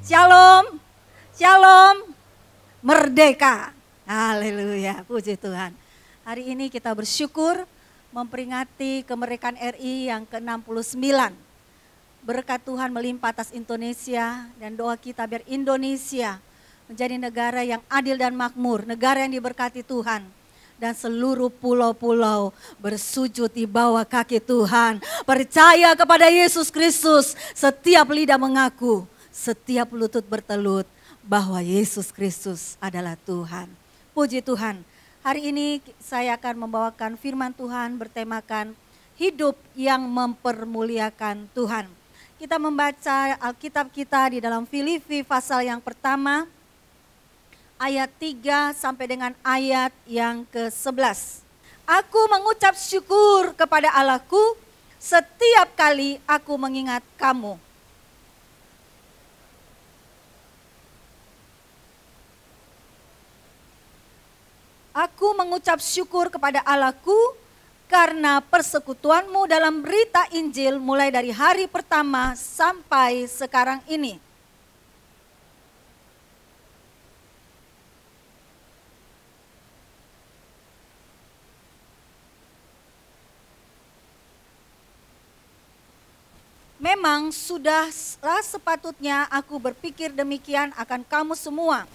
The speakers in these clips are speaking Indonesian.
Shalom, shalom, merdeka. Haleluya, puji Tuhan. Hari ini kita bersyukur memperingati kemerdekaan RI yang ke-69. Berkat Tuhan melimpah atas Indonesia dan doa kita biar Indonesia menjadi negara yang adil dan makmur, negara yang diberkati Tuhan. Dan seluruh pulau-pulau bersujud di bawah kaki Tuhan. Percaya kepada Yesus Kristus, setiap lidah mengaku, setiap lutut bertelut bahwa Yesus Kristus adalah Tuhan. Puji Tuhan, hari ini saya akan membawakan firman Tuhan bertemakan hidup yang mempermuliakan Tuhan. Kita membaca Alkitab kita di dalam Filipi pasal yang pertama, ayat 3 sampai dengan ayat yang ke-11. Aku mengucap syukur kepada Allahku setiap kali aku mengingat kamu. Aku mengucap syukur kepada Allahku karena persekutuanmu dalam berita Injil mulai dari hari pertama sampai sekarang ini. Memang sudahlah sepatutnya aku berpikir demikian akan kamu semua.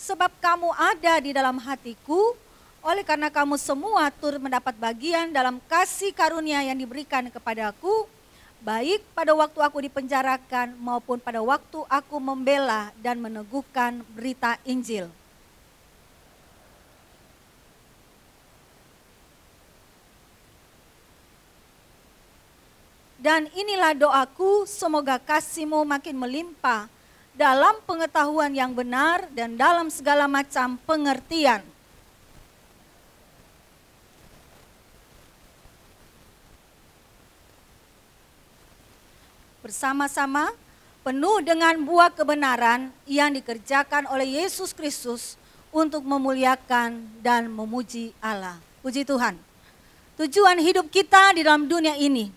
Sebab kamu ada di dalam hatiku, oleh karena kamu semua turut mendapat bagian dalam kasih karunia yang diberikan kepadaku, baik pada waktu aku dipenjarakan maupun pada waktu aku membela dan meneguhkan berita Injil. Dan inilah doaku, semoga kasihmu makin melimpah dalam pengetahuan yang benar dan dalam segala macam pengertian. Bersama-sama penuh dengan buah kebenaran yang dikerjakan oleh Yesus Kristus untuk memuliakan dan memuji Allah. Puji Tuhan. Tujuan hidup kita di dalam dunia ini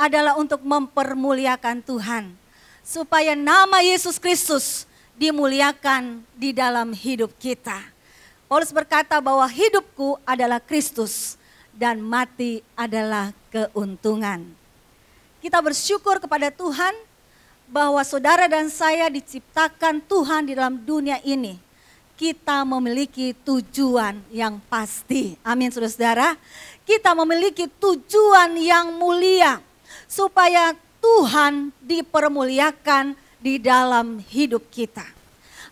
adalah untuk mempermuliakan Tuhan. Supaya nama Yesus Kristus dimuliakan di dalam hidup kita. Paulus berkata bahwa hidupku adalah Kristus dan mati adalah keuntungan. Kita bersyukur kepada Tuhan bahwa saudara dan saya diciptakan Tuhan di dalam dunia ini. Kita memiliki tujuan yang pasti. Amin saudara-saudara. Kita memiliki tujuan yang mulia. Supaya Tuhan dipermuliakan di dalam hidup kita.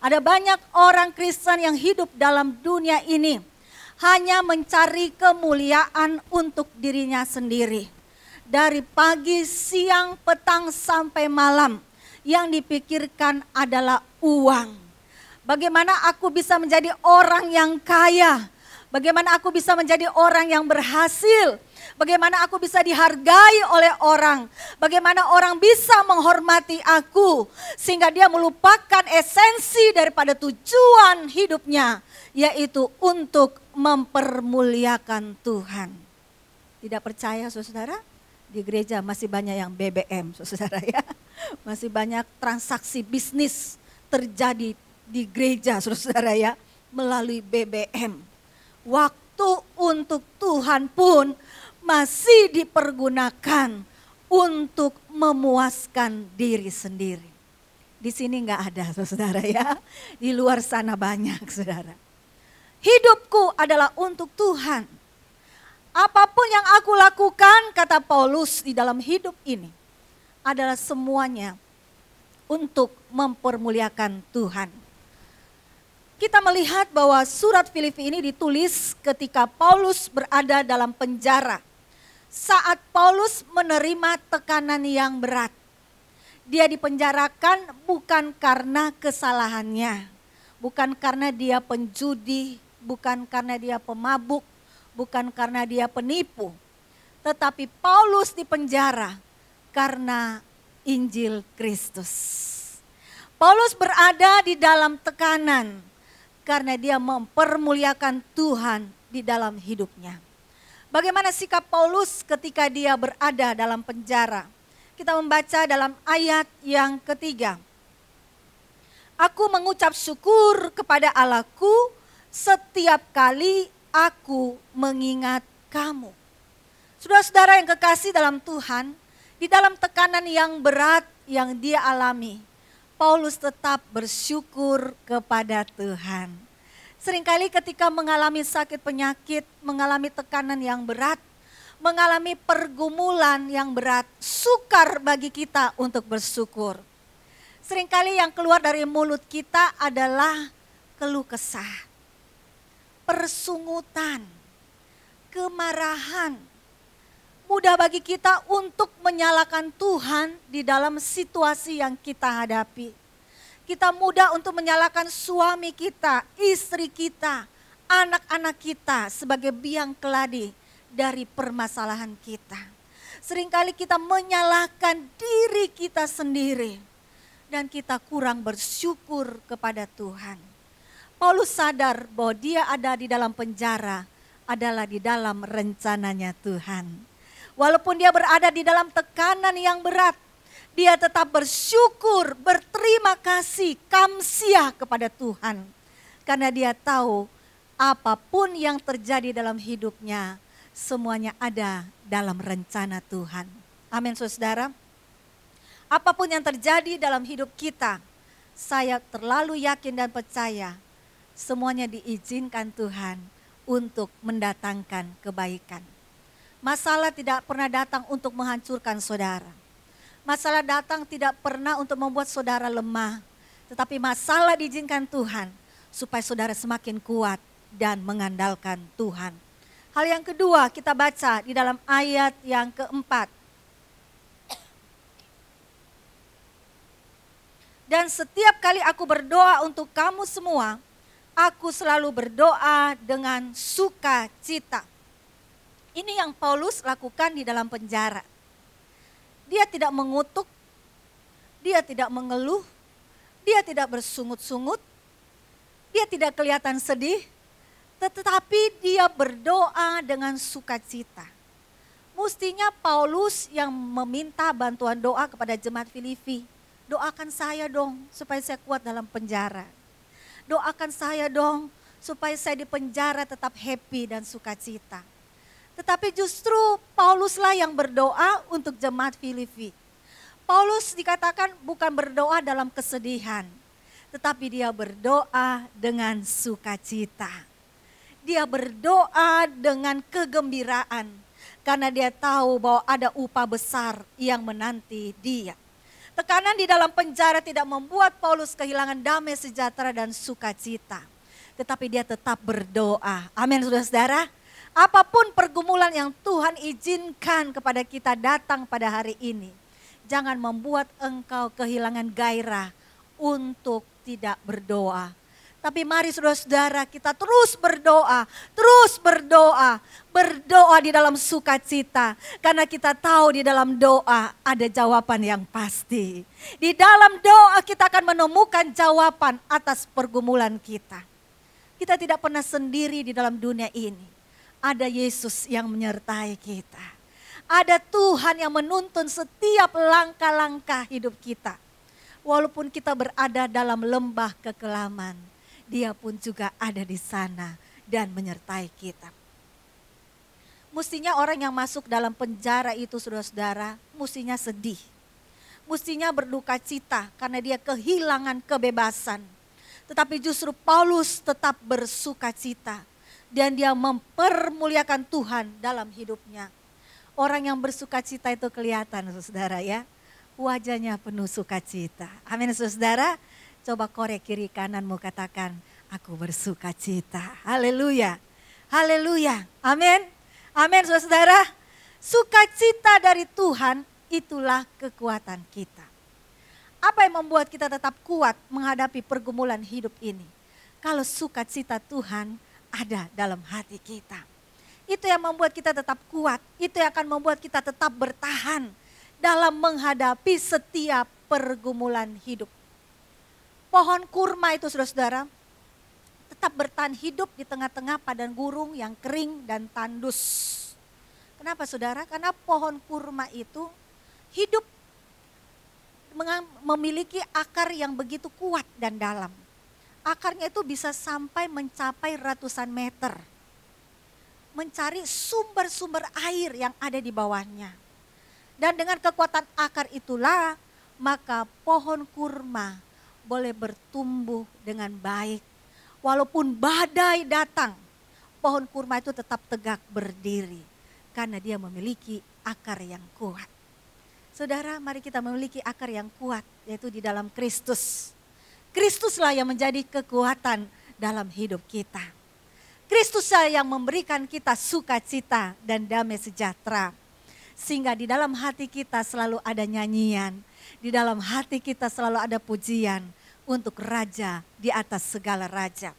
Ada banyak orang Kristen yang hidup dalam dunia ini hanya mencari kemuliaan untuk dirinya sendiri. Dari pagi, siang, petang sampai malam yang dipikirkan adalah uang. Bagaimana aku bisa menjadi orang yang kaya? Bagaimana aku bisa menjadi orang yang berhasil? Bagaimana aku bisa dihargai oleh orang? Bagaimana orang bisa menghormati aku? Sehingga dia melupakan esensi daripada tujuan hidupnya. Yaitu untuk mempermuliakan Tuhan. Tidak percaya saudara? Di gereja masih banyak yang BBM saudara ya. Masih banyak transaksi bisnis terjadi di gereja saudara ya. Melalui BBM. Waktu untuk Tuhan pun masih dipergunakan untuk memuaskan diri sendiri. Di sini enggak ada saudara ya. Di luar sana banyak saudara. Hidupku adalah untuk Tuhan. Apapun yang aku lakukan kata Paulus di dalam hidup ini adalah semuanya untuk mempermuliakan Tuhan. Kita melihat bahwa surat Filipi ini ditulis ketika Paulus berada dalam penjara. Saat Paulus menerima tekanan yang berat. Dia dipenjarakan bukan karena kesalahannya. Bukan karena dia penjudi, bukan karena dia pemabuk, bukan karena dia penipu. Tetapi Paulus dipenjara karena Injil Kristus. Paulus berada di dalam tekanan karena dia mempermuliakan Tuhan di dalam hidupnya. Bagaimana sikap Paulus ketika dia berada dalam penjara? Kita membaca dalam ayat yang ketiga. Aku mengucap syukur kepada Allahku setiap kali aku mengingat kamu. Saudara-saudara yang kekasih dalam Tuhan, di dalam tekanan yang berat yang dia alami, Paulus tetap bersyukur kepada Tuhan. Seringkali ketika mengalami sakit penyakit, mengalami tekanan yang berat, mengalami pergumulan yang berat, sukar bagi kita untuk bersyukur. Seringkali yang keluar dari mulut kita adalah keluh kesah, persungutan, kemarahan. Mudah bagi kita untuk menyalahkan Tuhan di dalam situasi yang kita hadapi. Kita mudah untuk menyalahkan suami kita, istri kita, anak-anak kita sebagai biang keladi dari permasalahan kita. Seringkali kita menyalahkan diri kita sendiri. Dan kita kurang bersyukur kepada Tuhan. Paulus sadar bahwa dia ada di dalam penjara adalah di dalam rencananya Tuhan. Walaupun dia berada di dalam tekanan yang berat, dia tetap bersyukur, berterima kasih, kamsiah kepada Tuhan. Karena dia tahu apapun yang terjadi dalam hidupnya, semuanya ada dalam rencana Tuhan. Amin, saudara. Apapun yang terjadi dalam hidup kita, saya terlalu yakin dan percaya semuanya diizinkan Tuhan untuk mendatangkan kebaikan. Masalah tidak pernah datang untuk menghancurkan saudara. Masalah datang tidak pernah untuk membuat saudara lemah. Tetapi masalah diizinkan Tuhan supaya saudara semakin kuat dan mengandalkan Tuhan. Hal yang kedua kita baca di dalam ayat yang keempat. Dan setiap kali aku berdoa untuk kamu semua, aku selalu berdoa dengan sukacita. Ini yang Paulus lakukan di dalam penjara. Dia tidak mengutuk, dia tidak mengeluh, dia tidak bersungut-sungut, dia tidak kelihatan sedih, tetapi dia berdoa dengan sukacita. Mestinya Paulus yang meminta bantuan doa kepada jemaat Filipi. Doakan saya dong supaya saya kuat dalam penjara. Doakan saya dong supaya saya di penjara tetap happy dan sukacita. Tetapi justru Pauluslah yang berdoa untuk jemaat Filipi. Paulus dikatakan bukan berdoa dalam kesedihan, tetapi dia berdoa dengan sukacita. Dia berdoa dengan kegembiraan karena dia tahu bahwa ada upah besar yang menanti dia. Tekanan di dalam penjara tidak membuat Paulus kehilangan damai sejahtera dan sukacita. Tetapi dia tetap berdoa. Amin, saudara-saudara. Apapun pergumulan yang Tuhan izinkan kepada kita datang pada hari ini, jangan membuat engkau kehilangan gairah untuk tidak berdoa. Tapi mari saudara-saudara kita terus berdoa di dalam sukacita. Karena kita tahu di dalam doa ada jawaban yang pasti. Di dalam doa kita akan menemukan jawaban atas pergumulan kita. Kita tidak pernah sendiri di dalam dunia ini. Ada Yesus yang menyertai kita. Ada Tuhan yang menuntun setiap langkah-langkah hidup kita. Walaupun kita berada dalam lembah kekelaman, Dia pun juga ada di sana dan menyertai kita. Mestinya orang yang masuk dalam penjara itu saudara-saudara, mestinya sedih. Mestinya berduka cita karena dia kehilangan kebebasan. Tetapi justru Paulus tetap bersuka cita. Dan dia mempermuliakan Tuhan dalam hidupnya. Orang yang bersuka cita itu kelihatan saudara ya. Wajahnya penuh sukacita. Amin saudara. Coba korek kiri kananmu katakan, aku bersuka cita. Haleluya. Haleluya. Amin. Amin saudara. Sukacita dari Tuhan itulah kekuatan kita. Apa yang membuat kita tetap kuat menghadapi pergumulan hidup ini? Kalau sukacita Tuhan ada dalam hati kita. Itu yang membuat kita tetap kuat. Itu yang akan membuat kita tetap bertahan dalam menghadapi setiap pergumulan hidup. Pohon kurma itu saudara-saudara tetap bertahan hidup di tengah-tengah padang gurun yang kering dan tandus. Kenapa saudara? Karena pohon kurma itu hidup memiliki akar yang begitu kuat dan dalam. Akarnya itu bisa sampai mencapai ratusan meter. Mencari sumber-sumber air yang ada di bawahnya. Dan dengan kekuatan akar itulah, maka pohon kurma boleh bertumbuh dengan baik. Walaupun badai datang, pohon kurma itu tetap tegak berdiri. Karena dia memiliki akar yang kuat. Saudara, mari kita memiliki akar yang kuat, yaitu di dalam Kristus. Kristuslah yang menjadi kekuatan dalam hidup kita. Kristuslah yang memberikan kita sukacita dan damai sejahtera. Sehingga di dalam hati kita selalu ada nyanyian. Di dalam hati kita selalu ada pujian untuk Raja di atas segala raja.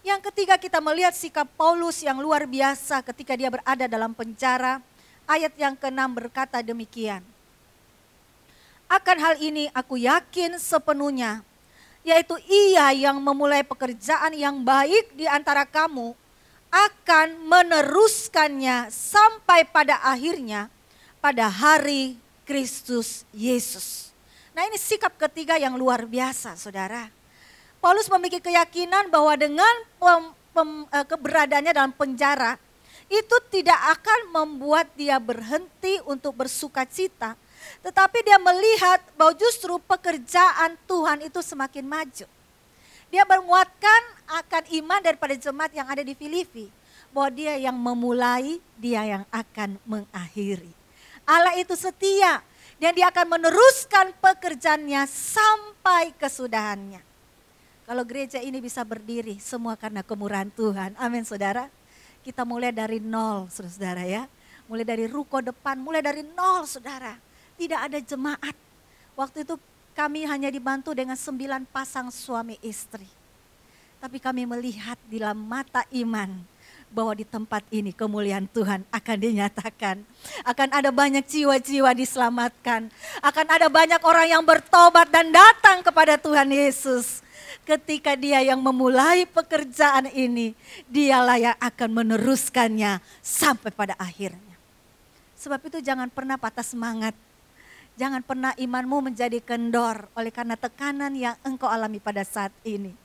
Yang ketiga, kita melihat sikap Paulus yang luar biasa ketika dia berada dalam penjara. Ayat yang ke-6 berkata demikian. Akan hal ini aku yakin sepenuhnya, yaitu ia yang memulai pekerjaan yang baik di antara kamu akan meneruskannya sampai pada akhirnya pada hari Kristus Yesus. Nah, ini sikap ketiga yang luar biasa, saudara. Paulus memiliki keyakinan bahwa dengan keberadaannya dalam penjara, itu tidak akan membuat dia berhenti untuk bersukacita. Tetapi dia melihat bahwa justru pekerjaan Tuhan itu semakin maju. Dia menguatkan akan iman daripada jemaat yang ada di Filipi. Bahwa dia yang memulai, dia yang akan mengakhiri. Allah itu setia dan dia akan meneruskan pekerjaannya sampai kesudahannya. Kalau gereja ini bisa berdiri semua karena kemurahan Tuhan. Amin, saudara. Kita mulai dari nol, saudara ya. Mulai dari ruko depan, mulai dari nol, saudara. Tidak ada jemaat. Waktu itu kami hanya dibantu dengan 9 pasang suami istri. Tapi kami melihat di dalam mata iman bahwa di tempat ini kemuliaan Tuhan akan dinyatakan. Akan ada banyak jiwa-jiwa diselamatkan. Akan ada banyak orang yang bertobat dan datang kepada Tuhan Yesus. Ketika dia yang memulai pekerjaan ini, dialah yang akan meneruskannya sampai pada akhirnya. Sebab itu jangan pernah patah semangat. Jangan pernah imanmu menjadi kendor oleh karena tekanan yang engkau alami pada saat ini.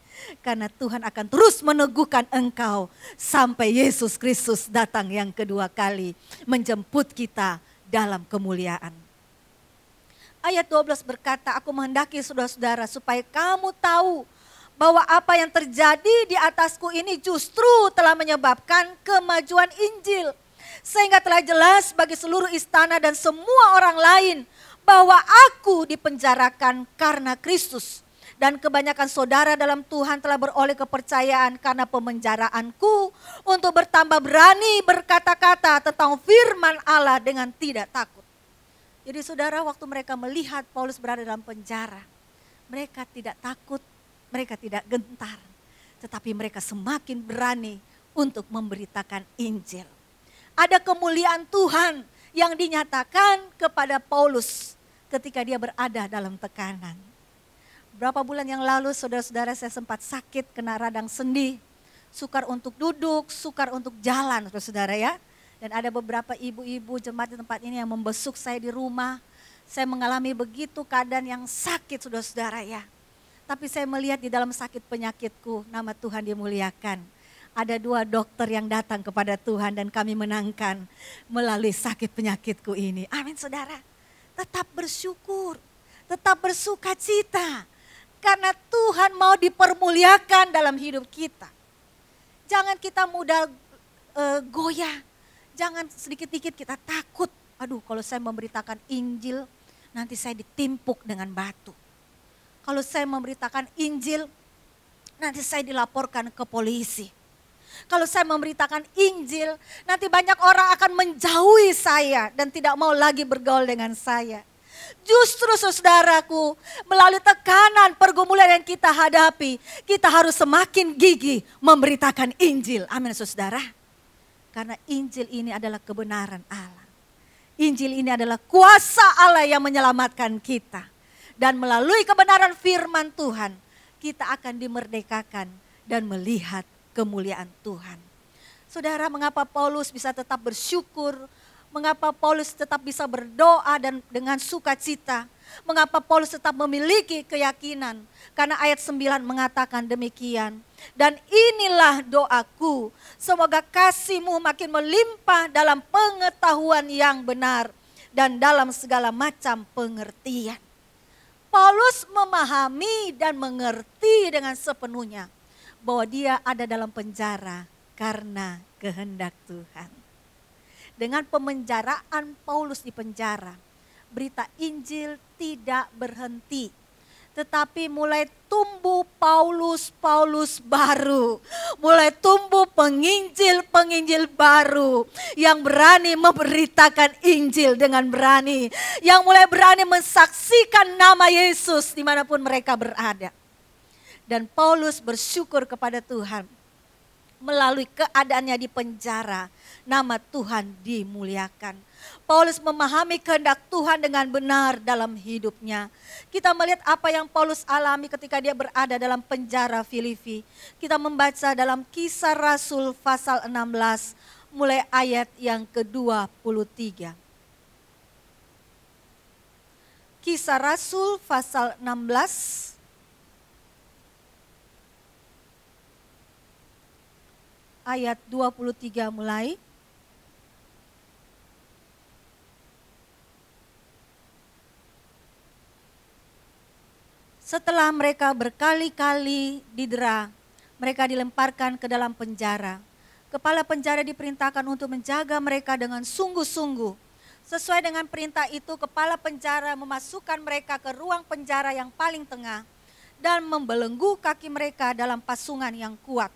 Karena Tuhan akan terus meneguhkan engkau sampai Yesus Kristus datang yang kedua kali menjemput kita dalam kemuliaan. Ayat 12 berkata, aku menghendaki saudara-saudara supaya kamu tahu bahwa apa yang terjadi di atasku ini justru telah menyebabkan kemajuan Injil. Sehingga telah jelas bagi seluruh istana dan semua orang lain bahwa aku dipenjarakan karena Kristus. Dan kebanyakan saudara dalam Tuhan telah beroleh kepercayaan karena pemenjaraanku untuk bertambah berani berkata-kata tentang firman Allah dengan tidak takut. Jadi saudara, waktu mereka melihat Paulus berada dalam penjara, mereka tidak takut, mereka tidak gentar. Tetapi mereka semakin berani untuk memberitakan Injil. Ada kemuliaan Tuhan yang dinyatakan kepada Paulus ketika dia berada dalam tekanan. Berapa bulan yang lalu saudara-saudara saya sempat sakit, kena radang sendi, sukar untuk duduk, sukar untuk jalan saudara ya. Dan ada beberapa ibu-ibu jemaat di tempat ini yang membesuk saya di rumah. Saya mengalami begitu keadaan yang sakit saudara-saudara ya. Tapi saya melihat di dalam sakit penyakitku, nama Tuhan dimuliakan. Ada 2 dokter yang datang kepada Tuhan dan kami menangkan melalui sakit penyakitku ini. Amin saudara. Tetap bersyukur, tetap bersukacita. Karena Tuhan mau dipermuliakan dalam hidup kita. Jangan kita mudah goyah. Jangan sedikit-sedikit kita takut. Aduh, kalau saya memberitakan Injil, nanti saya ditimpuk dengan batu. Kalau saya memberitakan Injil, nanti saya dilaporkan ke polisi. Kalau saya memberitakan Injil, nanti banyak orang akan menjauhi saya dan tidak mau lagi bergaul dengan saya. Justru saudaraku, melalui tekanan pergumulan yang kita hadapi, kita harus semakin gigih memberitakan Injil. Amin saudara. Karena Injil ini adalah kebenaran Allah. Injil ini adalah kuasa Allah yang menyelamatkan kita. Dan melalui kebenaran firman Tuhan, kita akan dimerdekakan dan melihat kemuliaan Tuhan. Saudara, mengapa Paulus bisa tetap bersyukur, Mengapa Paulus tetap bisa berdoa dan dengan sukacita? Mengapa Paulus tetap memiliki keyakinan? Karena ayat 9 mengatakan demikian. Dan inilah doaku, semoga kasih-Mu makin melimpah dalam pengetahuan yang benar dan dalam segala macam pengertian. Paulus memahami dan mengerti dengan sepenuhnya bahwa dia ada dalam penjara karena kehendak Tuhan. Dengan pemenjaraan Paulus di penjara, berita Injil tidak berhenti, tetapi mulai tumbuh Paulus baru, mulai tumbuh penginjil baru yang berani memberitakan Injil dengan berani, yang mulai berani mensaksikan nama Yesus dimanapun mereka berada. Dan Paulus bersyukur kepada Tuhan, melalui keadaannya di penjara, nama Tuhan dimuliakan. Paulus memahami kehendak Tuhan dengan benar dalam hidupnya. Kita melihat apa yang Paulus alami ketika dia berada dalam penjara Filipi. Kita membaca dalam Kisah Rasul pasal 16 mulai ayat yang ke-23. Kisah Rasul pasal 16 ayat 23 mulai. Setelah mereka berkali-kali didera, mereka dilemparkan ke dalam penjara. Kepala penjara diperintahkan untuk menjaga mereka dengan sungguh-sungguh. Sesuai dengan perintah itu, kepala penjara memasukkan mereka ke ruang penjara yang paling tengah dan membelenggu kaki mereka dalam pasungan yang kuat.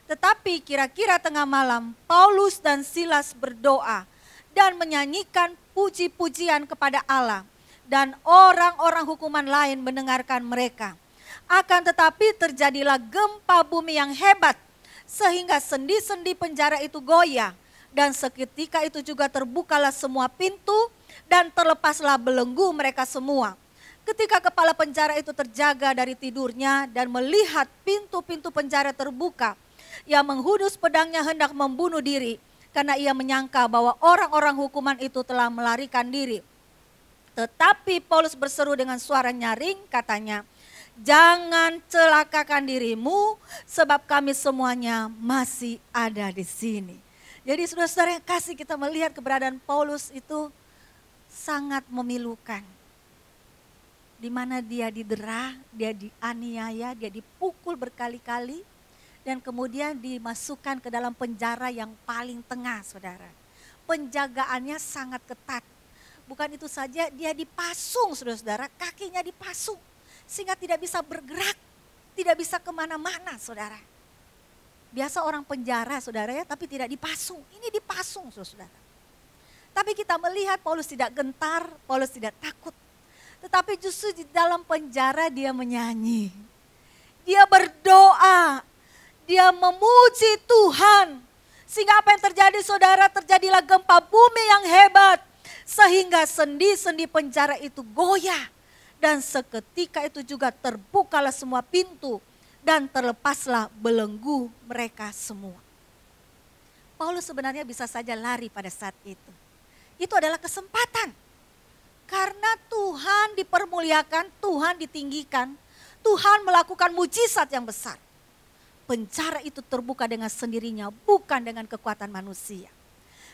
Tetapi kira-kira tengah malam, Paulus dan Silas berdoa dan menyanyikan puji-pujian kepada Allah. Dan orang-orang hukuman lain mendengarkan mereka. Akan tetapi terjadilah gempa bumi yang hebat, sehingga sendi-sendi penjara itu goyah. Dan seketika itu juga terbukalah semua pintu dan terlepaslah belenggu mereka semua. Ketika kepala penjara itu terjaga dari tidurnya dan melihat pintu-pintu penjara terbuka, ia menghunus pedangnya hendak membunuh diri, karena ia menyangka bahwa orang-orang hukuman itu telah melarikan diri. Tetapi Paulus berseru dengan suara nyaring, katanya, "Jangan celakakan dirimu, sebab kami semuanya masih ada di sini." Jadi saudara-saudara yang kasih, kita melihat keberadaan Paulus itu sangat memilukan. Di mana dia didera, dia dianiaya, dia dipukul berkali-kali, dan kemudian dimasukkan ke dalam penjara yang paling tengah, saudara. Penjagaannya sangat ketat. Bukan itu saja, dia dipasung, saudara-saudara, kakinya dipasung. Sehingga tidak bisa bergerak, tidak bisa kemana-mana, saudara. Biasa orang penjara, saudara ya, tapi tidak dipasung. Ini dipasung, saudara. Tapi kita melihat Paulus tidak gentar, Paulus tidak takut. Tetapi justru di dalam penjara dia menyanyi. Dia berdoa, dia memuji Tuhan. Sehingga apa yang terjadi, saudara, terjadilah gempa bumi yang hebat. Sehingga sendi-sendi penjara itu goyah. Dan seketika itu juga terbukalah semua pintu. Dan terlepaslah belenggu mereka semua. Paulus sebenarnya bisa saja lari pada saat itu. Itu adalah kesempatan. Karena Tuhan dipermuliakan, Tuhan ditinggikan. Tuhan melakukan mujizat yang besar. Penjara itu terbuka dengan sendirinya, bukan dengan kekuatan manusia.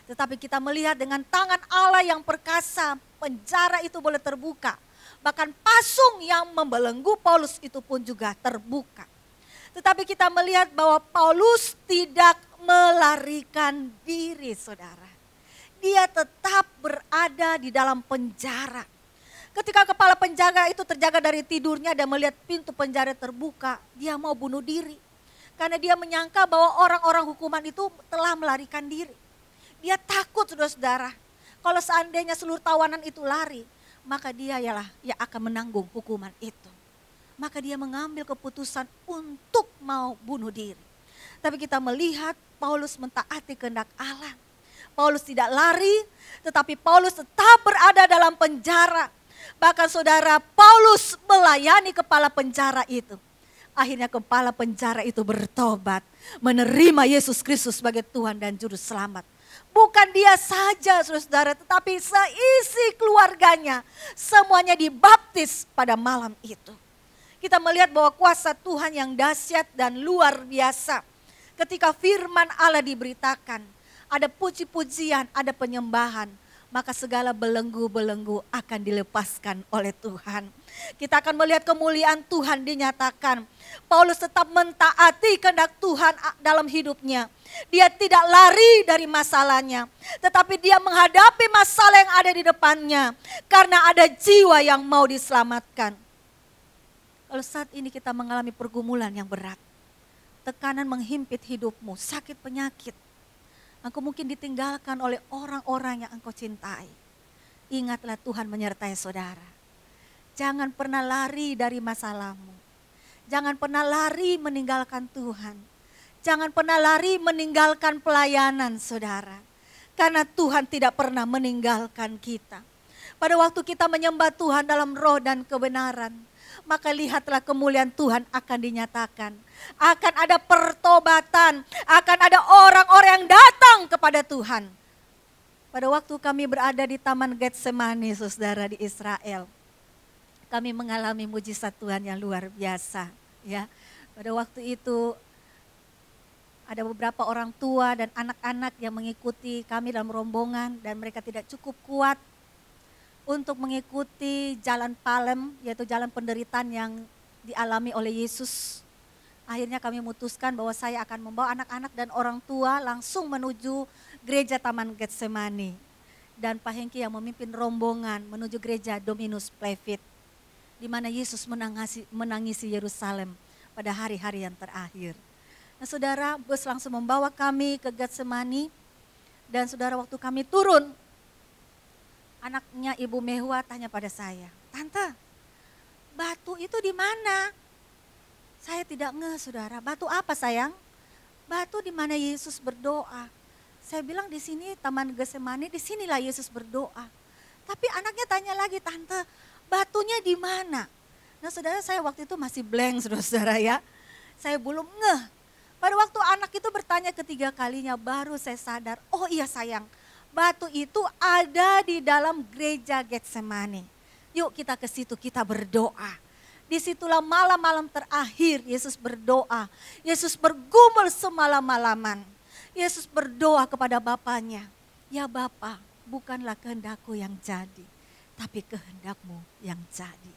Tetapi kita melihat dengan tangan Allah yang perkasa, penjara itu boleh terbuka. Bahkan pasung yang membelenggu Paulus itu pun juga terbuka. Tetapi kita melihat bahwa Paulus tidak melarikan diri, saudara. Dia tetap berada di dalam penjara. Ketika kepala penjaga itu terjaga dari tidurnya dan melihat pintu penjara terbuka, dia mau bunuh diri. Karena dia menyangka bahwa orang-orang hukuman itu telah melarikan diri. Dia takut, saudara-saudara. Kalau seandainya seluruh tawanan itu lari, maka dia ialah yang akan menanggung hukuman itu. Maka dia mengambil keputusan untuk mau bunuh diri. Tapi kita melihat Paulus mentaati kehendak Allah. Paulus tidak lari, tetapi Paulus tetap berada dalam penjara. Bahkan saudara, Paulus melayani kepala penjara itu. Akhirnya kepala penjara itu bertobat, menerima Yesus Kristus sebagai Tuhan dan Juru Selamat. Bukan dia saja saudara, tetapi seisi keluarganya. Semuanya dibaptis pada malam itu. Kita melihat bahwa kuasa Tuhan yang dahsyat dan luar biasa. Ketika firman Allah diberitakan, ada puji-pujian, ada penyembahan, maka segala belenggu-belenggu akan dilepaskan oleh Tuhan. Kita akan melihat kemuliaan Tuhan dinyatakan. Paulus tetap mentaati kehendak Tuhan dalam hidupnya. Dia tidak lari dari masalahnya, tetapi dia menghadapi masalah yang ada di depannya. Karena ada jiwa yang mau diselamatkan. Kalau saat ini kita mengalami pergumulan yang berat, tekanan menghimpit hidupmu, sakit penyakit, engkau mungkin ditinggalkan oleh orang-orang yang engkau cintai. Ingatlah Tuhan menyertai saudara. Jangan pernah lari dari masalahmu. Jangan pernah lari meninggalkan Tuhan. Jangan pernah lari meninggalkan pelayanan saudara. Karena Tuhan tidak pernah meninggalkan kita. Pada waktu kita menyembah Tuhan dalam roh dan kebenaran, maka lihatlah kemuliaan Tuhan akan dinyatakan. Akan ada pertobatan, akan ada orang-orang yang datang kepada Tuhan. Pada waktu kami berada di Taman Getsemani, saudara, di Israel, kami mengalami mujizat Tuhan yang luar biasa. Ya, pada waktu itu ada beberapa orang tua dan anak-anak yang mengikuti kami dalam rombongan dan mereka tidak cukup kuat untuk mengikuti jalan Palem, yaitu jalan penderitaan yang dialami oleh Yesus. Akhirnya kami memutuskan bahwa saya akan membawa anak-anak dan orang tua langsung menuju gereja Taman Getsemani. Dan Pak Hengki yang memimpin rombongan menuju gereja Dominus Plevit, di mana Yesus menangisi Yerusalem pada hari-hari yang terakhir. Nah saudara, bus langsung membawa kami ke Getsemani. Dan saudara, waktu kami turun, anaknya Ibu Mehua tanya pada saya, "Tante, batu itu di mana?" Saya tidak ngeh saudara, "Batu apa sayang?" "Batu di mana Yesus berdoa." Saya bilang, "Di sini Taman Getsemani, di sinilah Yesus berdoa." Tapi anaknya tanya lagi, "Tante, batunya di mana?" Nah saudara, saya waktu itu masih blank saudara ya. Saya belum ngeh. Pada waktu anak itu bertanya ketiga kalinya baru saya sadar, oh iya sayang, batu itu ada di dalam gereja Getsemani. Yuk kita ke situ, kita berdoa. Disitulah malam-malam terakhir Yesus berdoa. Yesus bergumul semalam-malaman. Yesus berdoa kepada Bapanya, "Ya Bapa, bukanlah kehendakku yang jadi, tapi kehendakmu yang jadi."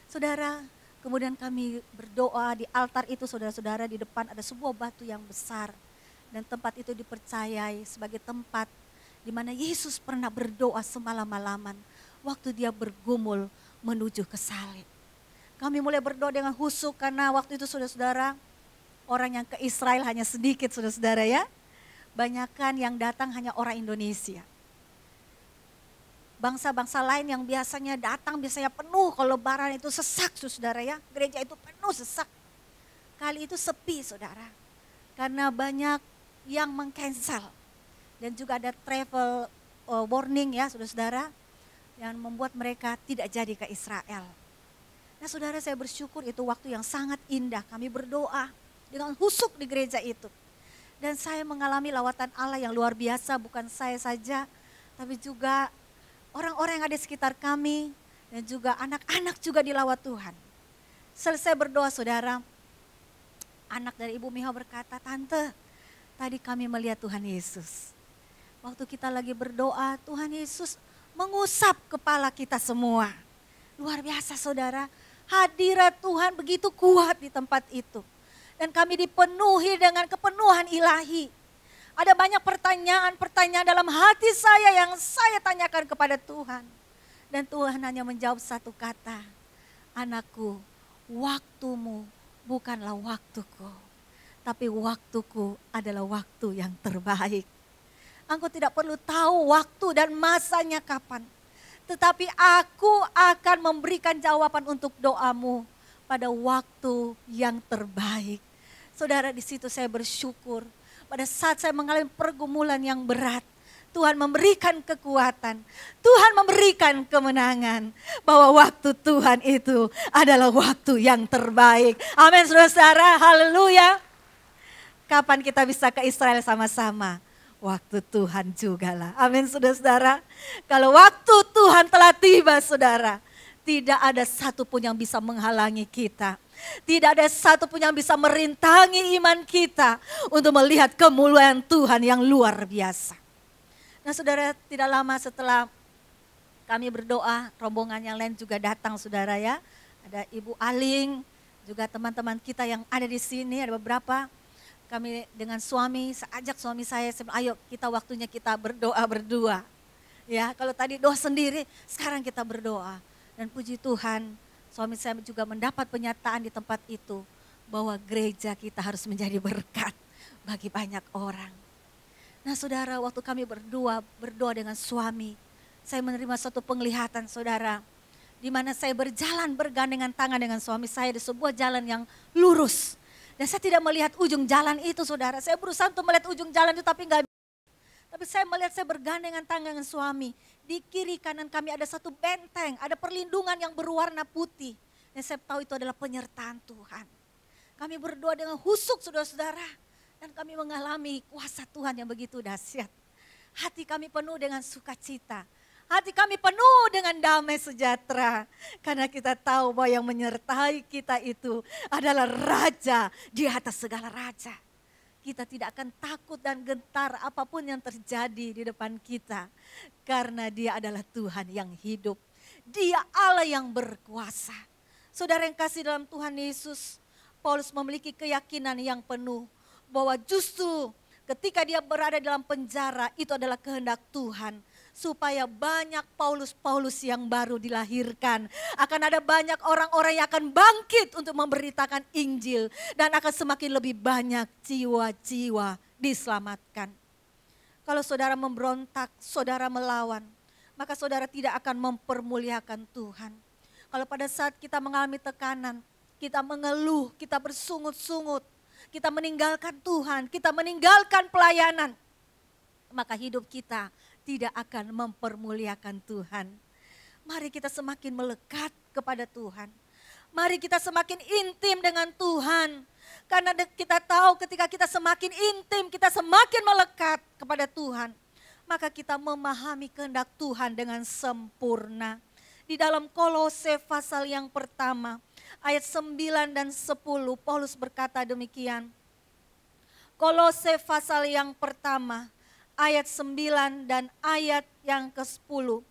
Saudara, kemudian kami berdoa di altar itu, saudara-saudara, di depan ada sebuah batu yang besar. Dan tempat itu dipercayai sebagai tempat di mana Yesus pernah berdoa semalam-malaman waktu dia bergumul menuju ke salib. Kami mulai berdoa dengan khusyuk karena waktu itu saudara-saudara, orang yang ke Israel hanya sedikit saudara-saudara ya. Banyakan yang datang hanya orang Indonesia. Bangsa-bangsa lain yang biasanya datang, biasanya penuh, kalau lebaran itu sesak saudara ya. Gereja itu penuh sesak. Kali itu sepi saudara. Karena banyak yang meng-cancel. Dan juga ada travel warning ya saudara-saudara. Yang membuat mereka tidak jadi ke Israel. Nah saudara, saya bersyukur itu waktu yang sangat indah. Kami berdoa dengan khusyuk di gereja itu. Dan saya mengalami lawatan Allah yang luar biasa, bukan saya saja, tapi juga orang-orang yang ada di sekitar kami, dan juga anak-anak juga dilawat Tuhan. Selesai berdoa saudara, anak dari Ibu Miho berkata, "Tante, tadi kami melihat Tuhan Yesus. Waktu kita lagi berdoa, Tuhan Yesus mengusap kepala kita semua." Luar biasa saudara, hadirat Tuhan begitu kuat di tempat itu. Dan kami dipenuhi dengan kepenuhan ilahi. Ada banyak pertanyaan-pertanyaan dalam hati saya yang saya tanyakan kepada Tuhan. Dan Tuhan hanya menjawab satu kata, "Anakku, waktumu bukanlah waktuku, tapi waktuku adalah waktu yang terbaik." Engkau tidak perlu tahu waktu dan masanya kapan. Tetapi aku akan memberikan jawaban untuk doamu pada waktu yang terbaik. Saudara, di situ saya bersyukur. Pada saat saya mengalami pergumulan yang berat, Tuhan memberikan kekuatan, Tuhan memberikan kemenangan, bahwa waktu Tuhan itu adalah waktu yang terbaik. Amin saudara-saudara, haleluya. Kapan kita bisa ke Israel sama-sama? Waktu Tuhan jugalah. Amin saudara-saudara. Kalau waktu Tuhan telah tiba saudara, tidak ada satupun yang bisa menghalangi kita. Tidak ada satupun yang bisa merintangi iman kita untuk melihat kemuliaan Tuhan yang luar biasa. Nah saudara, tidak lama setelah kami berdoa, rombongan yang lain juga datang saudara ya. Ada Ibu Aling, juga teman-teman kita yang ada di sini, ada beberapa. Kami dengan suami, saya ajak suami saya bilang, ayo kita waktunya kita berdoa berdua. Ya, kalau tadi doa sendiri, sekarang kita berdoa. Dan puji Tuhan, suami saya juga mendapat penyataan di tempat itu, bahwa gereja kita harus menjadi berkat bagi banyak orang. Nah saudara, waktu kami berdoa dengan suami, saya menerima suatu penglihatan saudara, di mana saya berjalan bergandengan tangan dengan suami saya di sebuah jalan yang lurus. Dan saya tidak melihat ujung jalan itu saudara. Saya berusaha untuk melihat ujung jalan itu tapi enggak bisa. Tapi saya melihat saya bergandengan tangan dengan suami. Di kiri kanan kami ada satu benteng, ada perlindungan yang berwarna putih. Dan saya tahu itu adalah penyertaan Tuhan. Kami berdoa dengan husuk saudara-saudara. Dan kami mengalami kuasa Tuhan yang begitu dahsyat. Hati kami penuh dengan sukacita. Hati kami penuh dengan damai sejahtera. Karena kita tahu bahwa yang menyertai kita itu adalah Raja di atas segala raja. Kita tidak akan takut dan gentar apapun yang terjadi di depan kita. Karena Dia adalah Tuhan yang hidup. Dia Allah yang berkuasa. Saudara yang kasih dalam Tuhan Yesus, Paulus memiliki keyakinan yang penuh. Bahwa justru ketika dia berada dalam penjara itu adalah kehendak Tuhan. Supaya banyak Paulus-Paulus yang baru dilahirkan. Akan ada banyak orang-orang yang akan bangkit untuk memberitakan Injil. Dan akan semakin lebih banyak jiwa-jiwa diselamatkan. Kalau saudara memberontak, saudara melawan, maka saudara tidak akan mempermuliakan Tuhan. Kalau pada saat kita mengalami tekanan, kita mengeluh, kita bersungut-sungut, kita meninggalkan Tuhan, kita meninggalkan pelayanan, maka hidup kita tidak akan mempermuliakan Tuhan. Mari kita semakin melekat kepada Tuhan. Mari kita semakin intim dengan Tuhan. Karena kita tahu ketika kita semakin intim, kita semakin melekat kepada Tuhan. Maka kita memahami kehendak Tuhan dengan sempurna. Di dalam Kolose pasal yang pertama, ayat 9 dan 10, Paulus berkata demikian. Kolose pasal yang pertama, ayat 9 dan ayat yang ke-10.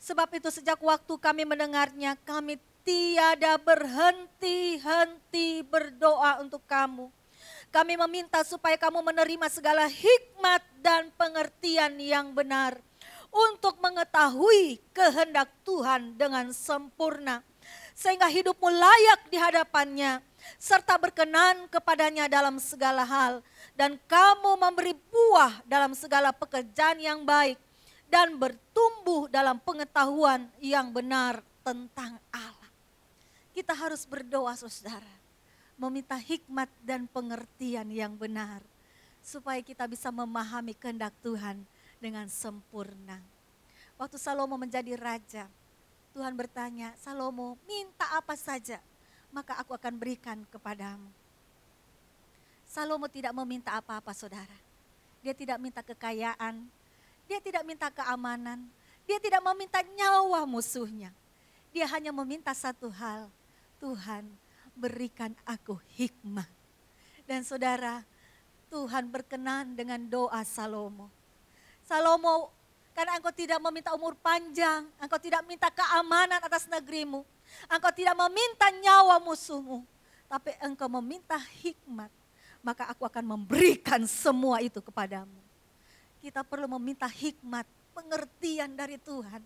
Sebab itu sejak waktu kami mendengarnya, kami tiada berhenti-henti berdoa untuk kamu. Kami meminta supaya kamu menerima segala hikmat dan pengertian yang benar, untuk mengetahui kehendak Tuhan dengan sempurna. Sehingga hidupmu layak di hadapannya, serta berkenan kepadanya dalam segala hal. Dan kamu memberi buah dalam segala pekerjaan yang baik. Dan bertumbuh dalam pengetahuan yang benar tentang Allah. Kita harus berdoa saudara. Meminta hikmat dan pengertian yang benar. Supaya kita bisa memahami kehendak Tuhan dengan sempurna. Waktu Salomo menjadi raja, Tuhan bertanya, Salomo minta apa saja, maka aku akan berikan kepadamu. Salomo tidak meminta apa-apa saudara. Dia tidak minta kekayaan, dia tidak minta keamanan, dia tidak meminta nyawa musuhnya. Dia hanya meminta satu hal, Tuhan berikan aku hikmah. Dan saudara, Tuhan berkenan dengan doa Salomo. Salomo, karena engkau tidak meminta umur panjang, engkau tidak minta keamanan atas negerimu, engkau tidak meminta nyawa musuhmu, tapi engkau meminta hikmat. Maka aku akan memberikan semua itu kepadamu. Kita perlu meminta hikmat, pengertian dari Tuhan.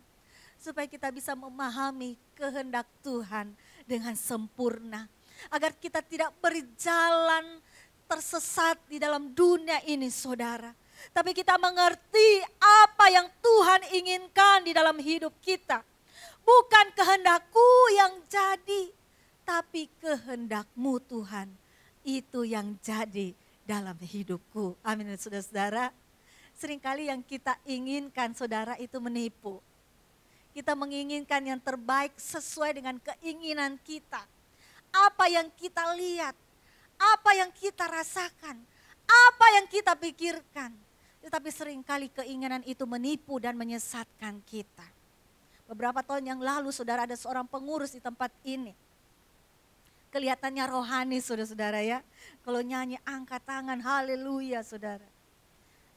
Supaya kita bisa memahami kehendak Tuhan dengan sempurna. Agar kita tidak berjalan tersesat di dalam dunia ini saudara. Tapi kita mengerti apa yang Tuhan inginkan di dalam hidup kita. Bukan kehendakku yang jadi, tapi kehendak-Mu Tuhan. Itu yang jadi dalam hidupku. Amin saudara-saudara. Seringkali yang kita inginkan saudara itu menipu. Kita menginginkan yang terbaik sesuai dengan keinginan kita. Apa yang kita lihat, apa yang kita rasakan, apa yang kita pikirkan. Tetapi seringkali keinginan itu menipu dan menyesatkan kita. Beberapa tahun yang lalu saudara ada seorang pengurus di tempat ini. Kelihatannya rohani saudara-saudara ya. Kalau nyanyi angkat tangan haleluya saudara.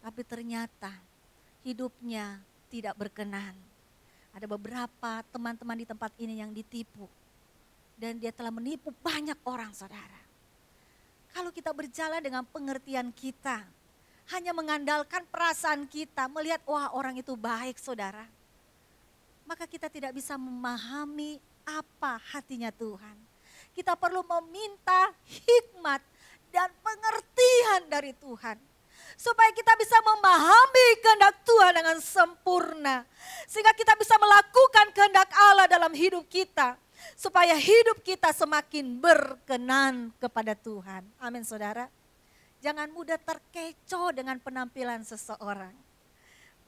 Tapi ternyata hidupnya tidak berkenan. Ada beberapa teman-teman di tempat ini yang ditipu. Dan dia telah menipu banyak orang saudara. Kalau kita berjalan dengan pengertian kita, hanya mengandalkan perasaan kita, melihat wah orang itu baik saudara. Maka kita tidak bisa memahami apa hatinya Tuhan. Kita perlu meminta hikmat dan pengertian dari Tuhan. Supaya kita bisa memahami kehendak Tuhan dengan sempurna. Sehingga kita bisa melakukan kehendak Allah dalam hidup kita. Supaya hidup kita semakin berkenan kepada Tuhan. Amin saudara. Jangan mudah terkecoh dengan penampilan seseorang.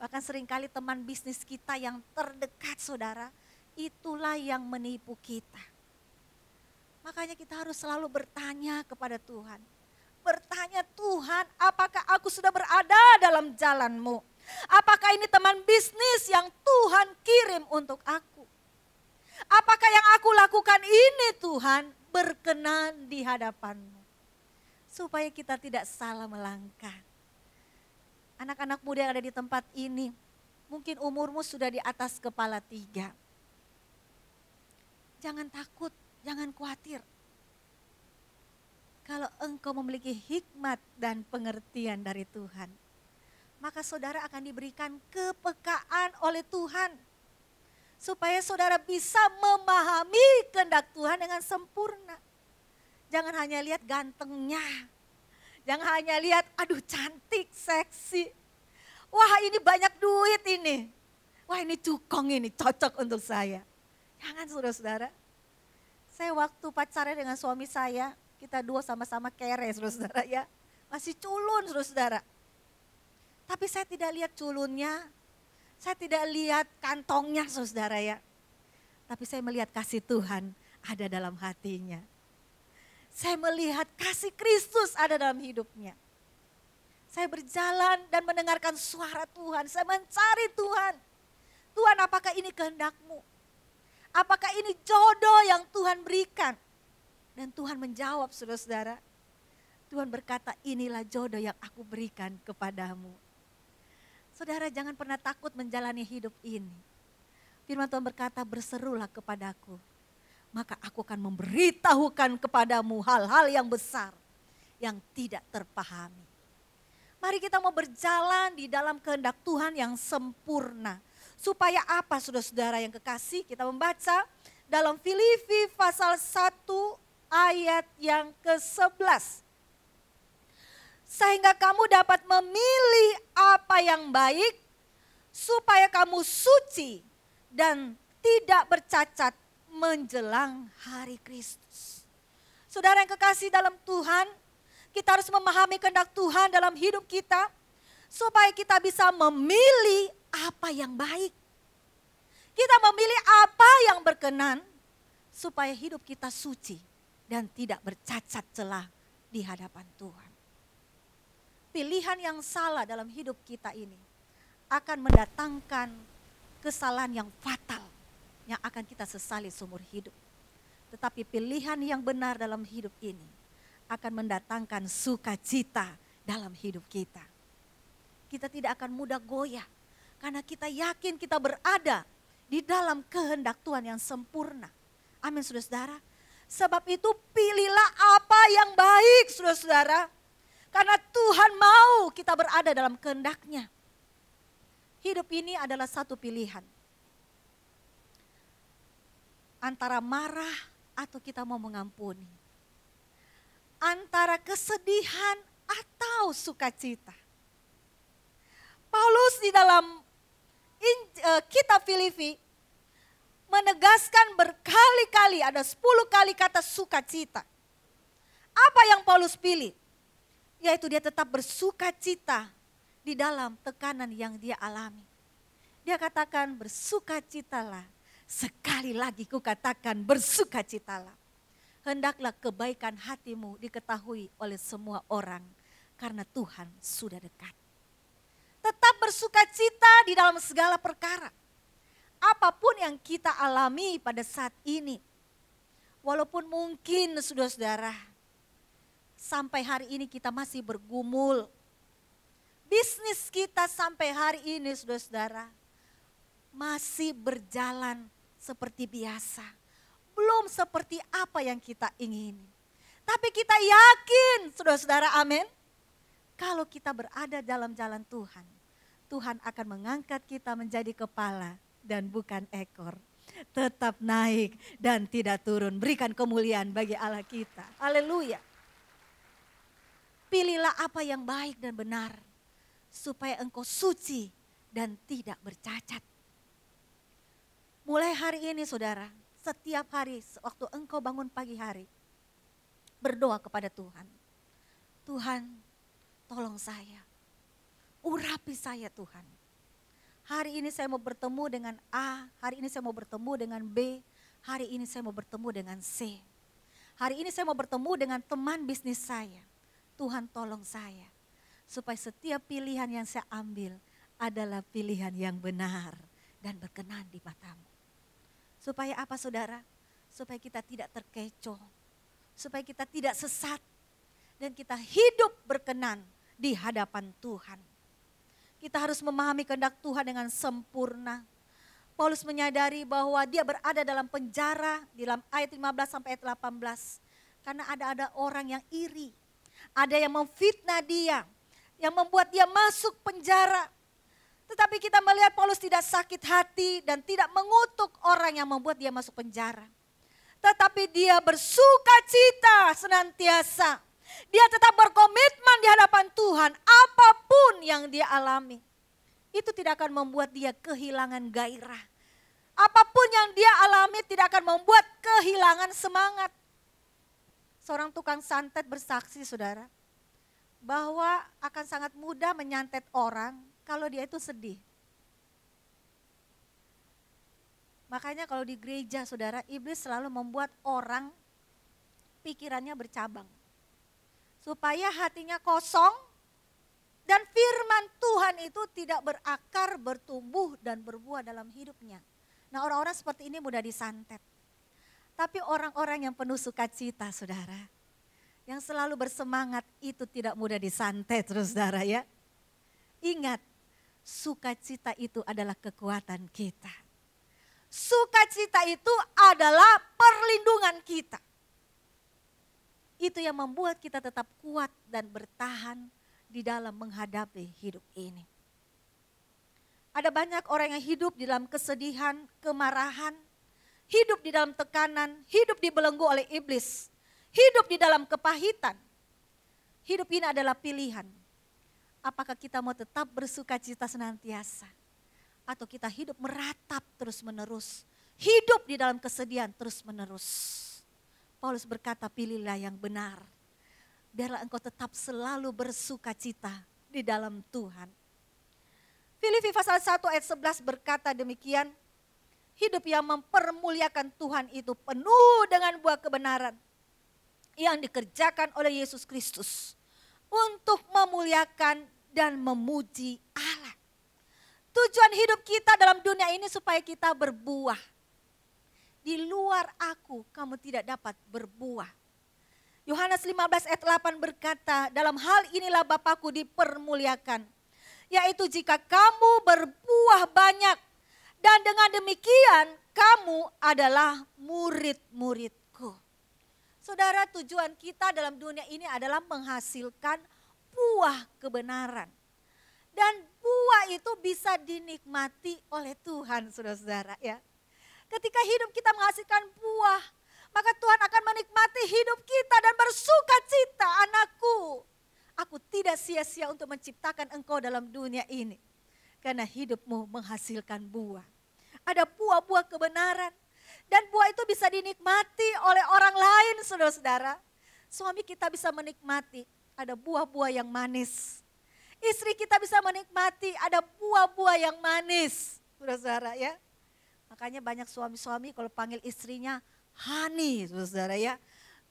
Bahkan seringkali teman bisnis kita yang terdekat saudara, itulah yang menipu kita. Makanya kita harus selalu bertanya kepada Tuhan. Bertanya Tuhan, apakah aku sudah berada dalam jalan-Mu? Apakah ini teman bisnis yang Tuhan kirim untuk aku? Apakah yang aku lakukan ini Tuhan berkenan di hadapan-Mu? Supaya kita tidak salah melangkah. Anak-anak muda yang ada di tempat ini, mungkin umurmu sudah di atas kepala 3. Jangan takut, jangan khawatir. Kalau engkau memiliki hikmat dan pengertian dari Tuhan, maka saudara akan diberikan kepekaan oleh Tuhan. Supaya saudara bisa memahami kehendak Tuhan dengan sempurna. Jangan hanya lihat gantengnya. Jangan hanya lihat, aduh cantik, seksi. Wah ini banyak duit ini. Wah ini cukong ini, cocok untuk saya. Jangan saudara-saudara. Saya waktu pacaran dengan suami saya, kita dua sama-sama kere saudara-saudara ya. Masih culun saudara-saudara. Tapi saya tidak lihat culunnya. Saya tidak lihat kantongnya saudara ya. Tapi saya melihat kasih Tuhan ada dalam hatinya. Saya melihat kasih Kristus ada dalam hidupnya. Saya berjalan dan mendengarkan suara Tuhan. Saya mencari Tuhan. Tuhan apakah ini kehendak-Mu? Apakah ini jodoh yang Tuhan berikan? Dan Tuhan menjawab saudara-saudara. Tuhan berkata inilah jodoh yang aku berikan kepadamu. Saudara jangan pernah takut menjalani hidup ini. Firman Tuhan berkata berserulah kepadaku. Maka aku akan memberitahukan kepadamu hal-hal yang besar yang tidak terpahami. Mari kita mau berjalan di dalam kehendak Tuhan yang sempurna. Supaya apa saudara-saudara yang kekasih, kita membaca dalam Filipi pasal 1 ayat yang ke-11. Sehingga kamu dapat memilih apa yang baik, supaya kamu suci dan tidak bercacat menjelang hari Kristus. Saudara yang kekasih dalam Tuhan, kita harus memahami kehendak Tuhan dalam hidup kita, supaya kita bisa memilih apa yang baik. Kita memilih apa yang berkenan, supaya hidup kita suci dan tidak bercacat celah di hadapan Tuhan. Pilihan yang salah dalam hidup kita ini akan mendatangkan kesalahan yang fatal yang akan kita sesali seumur hidup. Tetapi pilihan yang benar dalam hidup ini akan mendatangkan sukacita dalam hidup kita. Kita tidak akan mudah goyah karena kita yakin kita berada di dalam kehendak Tuhan yang sempurna. Amin saudara-saudara. Sebab itu pilihlah apa yang baik saudara-saudara. Karena Tuhan mau kita berada dalam kehendak-Nya. Hidup ini adalah satu pilihan. Antara marah atau kita mau mengampuni. Antara kesedihan atau sukacita. Paulus di dalam kitab Filipi menegaskan berkali-kali, ada 10 kali kata sukacita. Apa yang Paulus pilih? Yaitu dia tetap bersukacita di dalam tekanan yang dia alami. Dia katakan bersukacitalah. Sekali lagi kukatakan bersukacitalah. Hendaklah kebaikan hatimu diketahui oleh semua orang karena Tuhan sudah dekat. Tetap bersukacita di dalam segala perkara. Apapun yang kita alami pada saat ini. Walaupun mungkin saudara-saudara, sampai hari ini kita masih bergumul. Bisnis kita sampai hari ini saudara-saudara, masih berjalan seperti biasa. Belum seperti apa yang kita ingini. Tapi kita yakin, saudara-saudara, amin. Kalau kita berada dalam jalan Tuhan, Tuhan akan mengangkat kita menjadi kepala dan bukan ekor. Tetap naik dan tidak turun. Berikan kemuliaan bagi Allah kita. Haleluya. Pilihlah apa yang baik dan benar, supaya engkau suci dan tidak bercacat. Mulai hari ini saudara, setiap hari waktu engkau bangun pagi hari, berdoa kepada Tuhan. Tuhan, tolong saya, urapi saya Tuhan. Hari ini saya mau bertemu dengan A, hari ini saya mau bertemu dengan B, hari ini saya mau bertemu dengan C. Hari ini saya mau bertemu dengan teman bisnis saya. Tuhan tolong saya, supaya setiap pilihan yang saya ambil adalah pilihan yang benar dan berkenan di matamu. Supaya apa saudara? Supaya kita tidak terkecoh, supaya kita tidak sesat, dan kita hidup berkenan di hadapan Tuhan. Kita harus memahami kehendak Tuhan dengan sempurna. Paulus menyadari bahwa dia berada dalam penjara di dalam ayat 15 sampai ayat 18. Karena ada orang yang iri, ada yang memfitnah dia, yang membuat dia masuk penjara. Tetapi kita melihat Paulus tidak sakit hati dan tidak mengutuk orang yang membuat dia masuk penjara. Tetapi dia bersuka cita senantiasa. Dia tetap berkomitmen di hadapan Tuhan apapun yang dia alami. Itu tidak akan membuat dia kehilangan gairah. Apapun yang dia alami tidak akan membuat kehilangan semangat. Seorang tukang santet bersaksi saudara, bahwa akan sangat mudah menyantet orang kalau dia itu sedih. Makanya kalau di gereja saudara, iblis selalu membuat orang pikirannya bercabang. Supaya hatinya kosong dan firman Tuhan itu tidak berakar, bertumbuh dan berbuah dalam hidupnya. Nah orang-orang seperti ini mudah disantet. Tapi orang-orang yang penuh sukacita saudara, yang selalu bersemangat itu tidak mudah disantet terus saudara ya. Ingat, sukacita itu adalah kekuatan kita. Sukacita itu adalah perlindungan kita. Itu yang membuat kita tetap kuat dan bertahan di dalam menghadapi hidup ini. Ada banyak orang yang hidup di dalam kesedihan, kemarahan, hidup di dalam tekanan, hidup dibelenggu oleh iblis, hidup di dalam kepahitan. Hidup ini adalah pilihan. Apakah kita mau tetap bersukacita senantiasa? Atau kita hidup meratap terus menerus, hidup di dalam kesedihan terus menerus. Paulus berkata pilihlah yang benar. Biarlah engkau tetap selalu bersukacita di dalam Tuhan. Filipi pasal 1 ayat 11 berkata demikian. Hidup yang mempermuliakan Tuhan itu penuh dengan buah kebenaran yang dikerjakan oleh Yesus Kristus untuk memuliakan dan memuji Allah. Tujuan hidup kita dalam dunia ini supaya kita berbuah. Di luar aku kamu tidak dapat berbuah. Yohanes 15 ayat 8 berkata, dalam hal inilah Bapakku dipermuliakan, yaitu jika kamu berbuah banyak, dan dengan demikian kamu adalah murid-muridku. Saudara, tujuan kita dalam dunia ini adalah menghasilkan buah kebenaran. Dan buah itu bisa dinikmati oleh Tuhan, saudara-saudara ya. Ketika hidup kita menghasilkan buah, maka Tuhan akan menikmati hidup kita dan bersuka cita, anakku. Aku tidak sia-sia untuk menciptakan engkau dalam dunia ini. Karena hidupmu menghasilkan buah. Ada buah-buah kebenaran. Dan buah itu bisa dinikmati oleh orang lain, saudara-saudara. Suami kita bisa menikmati, ada buah-buah yang manis. Istri kita bisa menikmati ada buah-buah yang manis, saudara ya. Makanya banyak suami-suami kalau panggil istrinya honey, saudara ya.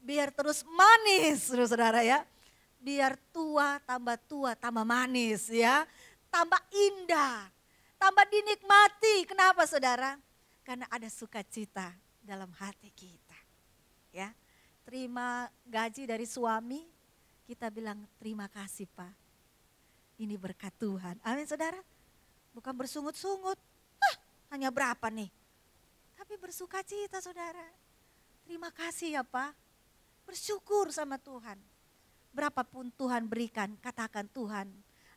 Biar terus manis, saudara ya. Biar tua tambah manis ya. Tambah indah, tambah dinikmati. Kenapa saudara? Karena ada sukacita dalam hati kita. Ya, terima gaji dari suami, kita bilang terima kasih Pak. Ini berkat Tuhan. Amin saudara. Bukan bersungut-sungut. Hanya berapa nih? Tapi bersukacita saudara. Terima kasih ya Pak. Bersyukur sama Tuhan. Berapapun Tuhan berikan, katakan Tuhan,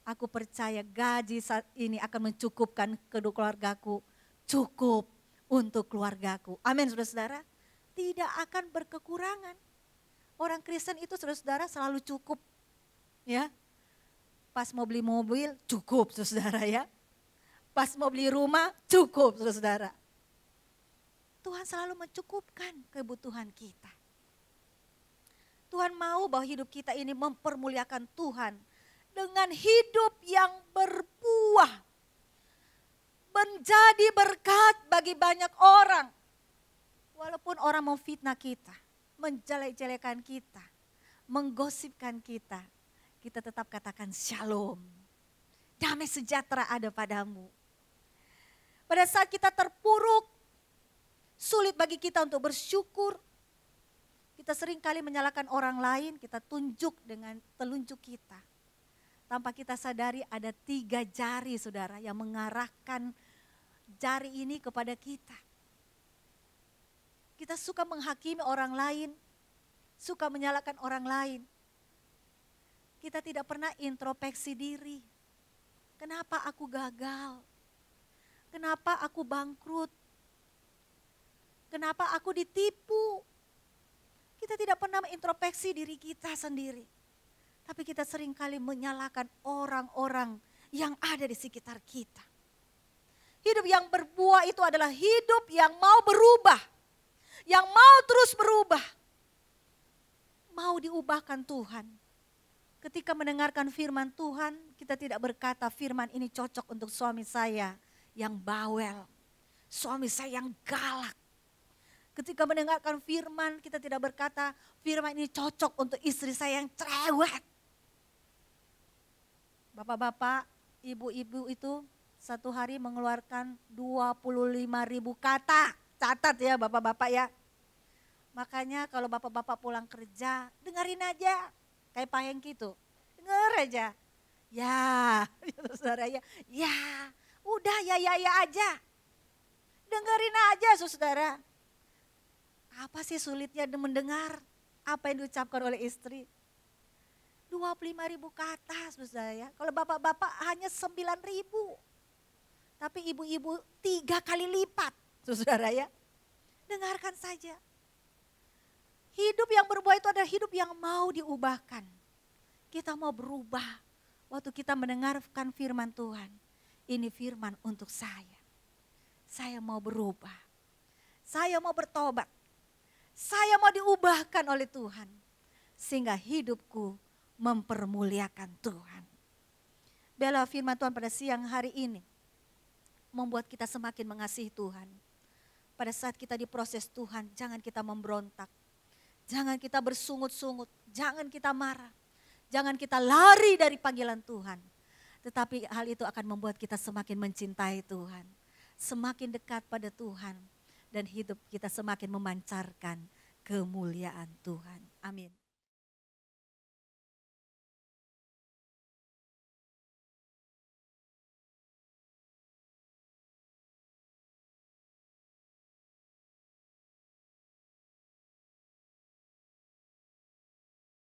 aku percaya gaji saat ini akan mencukupkan kedua keluargaku. Cukup untuk keluargaku. Amin saudara-saudara. Tidak akan berkekurangan. Orang Kristen itu saudara-saudara selalu cukup. Ya. Pas mau beli mobil cukup saudara ya. Pas mau beli rumah cukup saudara. Tuhan selalu mencukupkan kebutuhan kita. Tuhan mau bahwa hidup kita ini mempermuliakan Tuhan. Dengan hidup yang berbuah. Menjadi berkat bagi banyak orang. Walaupun orang mau fitnah kita. Menjelek-jelekan kita. Menggosipkan kita. Kita tetap katakan shalom. Damai sejahtera ada padamu. Pada saat kita terpuruk, sulit bagi kita untuk bersyukur. Kita sering kali menyalahkan orang lain, kita tunjuk dengan telunjuk kita. Tanpa kita sadari ada 3 jari saudara yang mengarahkan jari ini kepada kita. Kita suka menghakimi orang lain, suka menyalahkan orang lain. Kita tidak pernah introspeksi diri. Kenapa aku gagal? Kenapa aku bangkrut? Kenapa aku ditipu? Kita tidak pernah mengintrospeksi diri kita sendiri. Tapi kita seringkali menyalahkan orang-orang yang ada di sekitar kita. Hidup yang berbuah itu adalah hidup yang mau berubah. Yang mau terus berubah. Mau diubahkan Tuhan. Ketika mendengarkan firman Tuhan, kita tidak berkata firman ini cocok untuk suami saya yang bawel. Suami saya yang galak. Ketika mendengarkan firman, kita tidak berkata firman ini cocok untuk istri saya yang cerewet. Bapak-bapak, ibu-ibu itu satu hari mengeluarkan 25.000 kata. Catat ya bapak-bapak ya. Makanya kalau bapak-bapak pulang kerja, dengerin aja. Kayak Pak Hengki tuh, denger aja. Ya, saudara ya. Ya, udah ya aja. Dengerin aja saudara. Apa sih sulitnya mendengar apa yang diucapkan oleh istri? 25.000 kata saudara ya. Kalau bapak-bapak hanya 9.000. Tapi ibu-ibu 3 kali lipat saudara ya. Dengarkan saja. Hidup yang berbuah itu adalah hidup yang mau diubahkan. Kita mau berubah waktu kita mendengarkan firman Tuhan. Ini firman untuk saya. Saya mau berubah. Saya mau bertobat. Saya mau diubahkan oleh Tuhan. Sehingga hidupku mempermuliakan Tuhan. Biarlah firman Tuhan pada siang hari ini membuat kita semakin mengasihi Tuhan. Pada saat kita diproses Tuhan, jangan kita memberontak. Jangan kita bersungut-sungut, jangan kita marah. Jangan kita lari dari panggilan Tuhan. Tetapi hal itu akan membuat kita semakin mencintai Tuhan. Semakin dekat pada Tuhan. Dan hidup kita semakin memancarkan kemuliaan Tuhan. Amin.